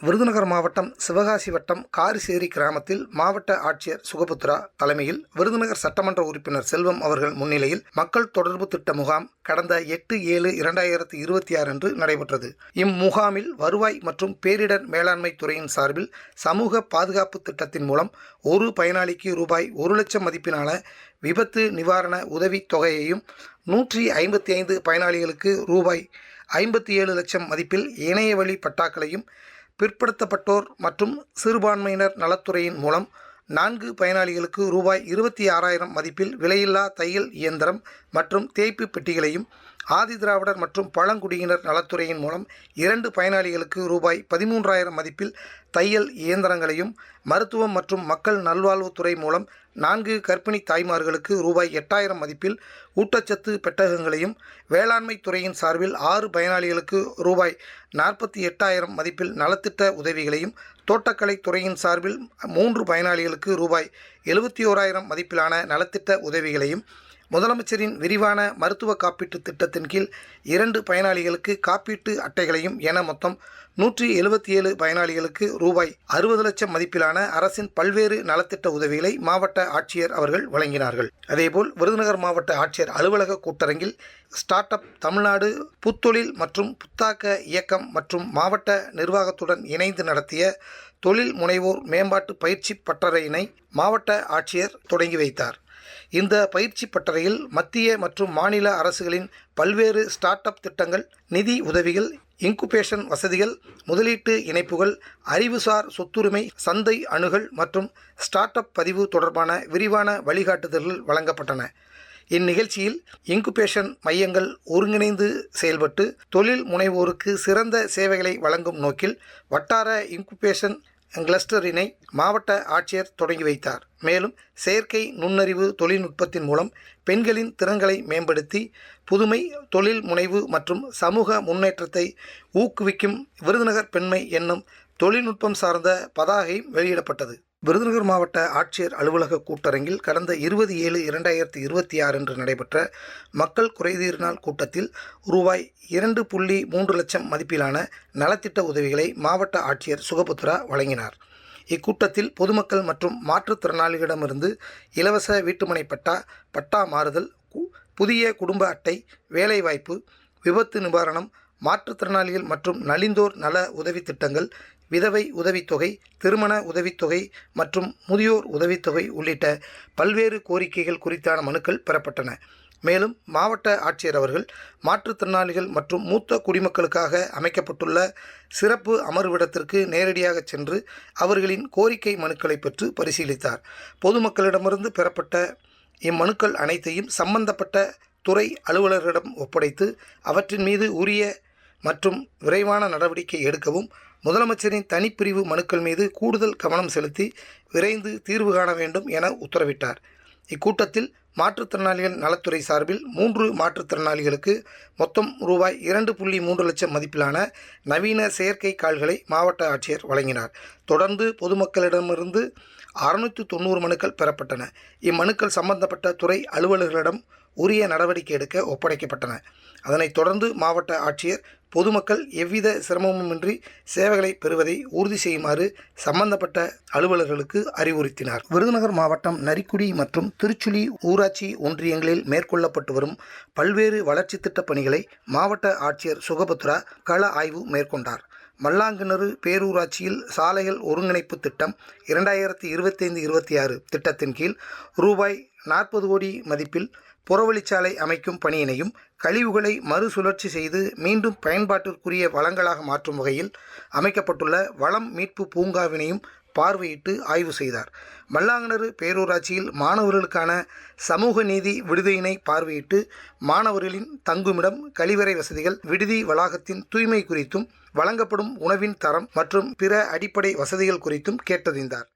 விருதுநகர் மாவட்டம் சிவகாசி வட்டம் காரிசேரி கிராமத்தில் மாவட்ட ஆட்சியர் சுகபுத்ரா தலைமையில் விருதுநகர் சட்டமன்ற உறுப்பினர் செல்வம் அவர்கள் முன்னிலையில் மக்கள் தொடர்பு திட்ட முகாம் கடந்த 8/7/2026 அன்று நடைபெற்றது. இம்முகாமில் வருவாய் மற்றும் பேரிடர் மேலாண்மை துறையின் சார்பில் சமூக பாதுகாப்பு திட்டத்தின் மூலம் ஒரு பயனாளிக்கு ரூபாய் 1 லட்சம் மதிப்பிலான விபத்து நிவாரண உதவித் தொகையையும் 155 பயனாளிகளுக்கு ரூபாய் 57 லட்சம் மதிப்பில் இணையவழி பட்டாக்களையும், பிற்படுத்தப்பட்டோர் மற்றும் சிறுபான்மையினர் நலத்துறையின் மூலம் 4 பயனாளிகளுக்கு ரூபாய் 26,000 மதிப்பில் விலையில்லா தையல் இயந்திரம் மற்றும் தேய்ப்பு பெட்டிகளையும், ஆதிதிராவிடர் மற்றும் பழங்குடியினர் நலத்துறையின் மூலம் 2 பயனாளிகளுக்கு ரூபாய் 13,000 மதிப்பில் தையல் இயந்திரங்களையும், மருத்துவம் மற்றும் மக்கள் நல்வாழ்வுத்துறை மூலம் 4 கர்ப்பிணி தாய்மார்களுக்கு ரூபாய் 8,000 மதிப்பில் ஊட்டச்சத்து பெட்டகங்களையும், வேளாண்மை துறையின் சார்பில் 6 பயனாளிகளுக்கு ரூபாய் 48,000 மதிப்பில் நலத்திட்ட உதவிகளையும், தோட்டக்கலை துறையின் சார்பில் 3 பயனாளிகளுக்கு ரூபாய் 71,000 மதிப்பிலான நலத்திட்ட உதவிகளையும், முதலமைச்சரின் விரிவான மருத்துவ காப்பீட்டு திட்டத்தின் கீழ் 2 பயனாளிகளுக்கு காப்பீட்டு அட்டைகளையும் என மொத்தம் 177 பயனாளிகளுக்கு ரூபாய் 60 லட்சம் மதிப்பிலான அரசின் பல்வேறு நலத்திட்ட உதவிகளை மாவட்ட ஆட்சியர் அவர்கள் வழங்கினார்கள். அதேபோல் விருதுநகர் மாவட்ட ஆட்சியர் அலுவலக கூட்டரங்கில் ஸ்டார்ட் அப் தமிழ்நாடு புத்தொழில் மற்றும் புத்தாக்க இயக்கம் மற்றும் மாவட்ட நிர்வாகத்துடன் இணைந்து நடத்திய தொழில் முனைவோர் மேம்பாட்டு பயிற்சி பட்டறையினை மாவட்ட ஆட்சியர் தொடங்கி வைத்தார். இந்த பயிற்சி பட்டறையில் மத்திய மற்றும் மாநில அரசுகளின் பல்வேறு ஸ்டார்ட் அப் திட்டங்கள், நிதி உதவிகள், இன்குபேஷன் வசதிகள், முதலீட்டு இணைப்புகள், அறிவுசார் சொத்துரிமை, சந்தை அணுகல் மற்றும் ஸ்டார்ட் அப் பதிவு தொடர்பான விரிவான வழிகாட்டுதல்கள் வழங்கப்பட்டன. இந்நிகழ்ச்சியில் இன்குபேஷன் மையங்கள் ஒருங்கிணைந்து செயல்பட்டு தொழில் முனைவோருக்கு சிறந்த சேவைகளை வழங்கும் நோக்கில் வட்டார இன்குபேஷன் கிளஸ்டரினை மாவட்ட ஆட்சியர் தொடங்கி வைத்தார். மேலும் செயற்கை நுண்ணறிவு தொழில்நுட்பத்தின் மூலம் பெண்களின் திறன்களை மேம்படுத்தி புதுமை, தொழில் முனைவு மற்றும் சமூக முன்னேற்றத்தை ஊக்குவிக்கும் விருதுநகர் பெண்மை என்னும் தொழில்நுட்பம் சார்ந்த பதாகை வெளியிடப்பட்டது. விருதுநகர் மாவட்ட ஆட்சியர் அலுவலக கூட்டரங்கில் கடந்த 20/7/2026 அன்று நடைபெற்ற மக்கள் குறைதீர் நாள் கூட்டத்தில் ரூபாய் 2.3 லட்சம் மதிப்பிலான நலத்திட்ட உதவிகளை மாவட்ட ஆட்சியர் சுகபுத்ரா வழங்கினார். இக்கூட்டத்தில் பொதுமக்கள் மற்றும் மாற்றுத்திறனாளிகளிடமிருந்து இலவச வீட்டுமனை பட்டா, பட்டா மாறுதல், புதிய குடும்ப அட்டை, வேலைவாய்ப்பு, விபத்து நிவாரணம், மாற்றுத்திறனாளிகள் மற்றும் நலிந்தோர் நல உதவி திட்டங்கள், விதவை உதவித்தொகை, திருமண உதவித்தொகை மற்றும் முதியோர் உதவித்தொகை உள்ளிட்ட பல்வேறு கோரிக்கைகள் குறித்தான மனுக்கள் பெறப்பட்டன. மேலும் மாவட்ட ஆட்சியர் அவர்கள் மாற்றுத்திறனாளிகள் மற்றும் மூத்த குடிமக்களுக்காக அமைக்கப்பட்டுள்ள சிறப்பு அமர்விடத்திற்கு நேரடியாக சென்று அவர்களின் கோரிக்கை மனுக்களை பெற்று பரிசீலித்தார். பொதுமக்களிடமிருந்து பெறப்பட்ட இம்மனுக்கள் அனைத்தையும் சம்பந்தப்பட்ட துறை அலுவலர்களிடம் ஒப்படைத்து அவற்றின் மீது உரிய மற்றும் விரைவான நடவடிக்கை எடுக்கவும், முதலமைச்சரின் தனிப்பிரிவு மனுக்கள் மீது கூடுதல் கவனம் செலுத்தி விரைந்து தீர்வு காண வேண்டும் என உத்தரவிட்டார். இக்கூட்டத்தில் மாற்றுத்திறனாளிகள் நலத்துறை சார்பில் 3 மாற்றுத்திறனாளிகளுக்கு மொத்தம் ரூபாய் 2.3 லட்சம் மதிப்பிலான நவீன செயற்கை கால்களை மாவட்ட ஆட்சியர் வழங்கினார். தொடர்ந்து பொதுமக்களிடமிருந்து 690 மனுக்கள் பெறப்பட்டன. இம்மனுக்கள் சம்பந்தப்பட்ட துறை அலுவலர்களிடம் உரிய நடவடிக்கை எடுக்க ஒப்படைக்கப்பட்டன. அதனைத் தொடர்ந்து மாவட்ட ஆட்சியர் பொதுமக்கள் எவ்வித சிரமமுமின்றி சேவைகளை பெறுவதை உறுதி செய்யுமாறு சம்பந்தப்பட்ட அலுவலர்களுக்கு அறிவுறுத்தினார். விருதுநகர் மாவட்டம் நரிக்குடி மற்றும் திருச்சுழி ஊராட்சி ஒன்றியங்களில் மேற்கொள்ளப்பட்டு வரும் பல்வேறு வளர்ச்சி திட்ட பணிகளை மாவட்ட ஆட்சியர் சுகபுத்ரா கள ஆய்வு மேற்கொண்டார். மல்லாங்கிணறு பேரூராட்சியில் சாலைகள் ஒருங்கிணைப்பு திட்டம் 2025-26 திட்டத்தின் கீழ் ரூபாய் 40 கோடி மதிப்பில் புறவழிச்சாலை அமைக்கும் பணியினையும், கழிவுகளை மறுசுழற்சி செய்து மீண்டும் பயன்பாட்டிற்குரிய வளங்களாக மாற்றும் வகையில் அமைக்கப்பட்டுள்ள வளம் மீட்பு பூங்காவினையும் பார்வையிட்டு ஆய்வு செய்தார். மல்லாங்கிணறு பேரூராட்சியில் மாணவர்களுக்கான சமூக நீதி விடுதியினை பார்வையிட்டு மாணவர்களின் தங்குமிடம், கழிவறை வசதிகள், விடுதி வளாகத்தின் தூய்மை குறித்தும், வழங்கப்படும் உணவின் தரம் மற்றும் பிற அடிப்படை வசதிகள் குறித்தும் கேட்டறிந்தார்.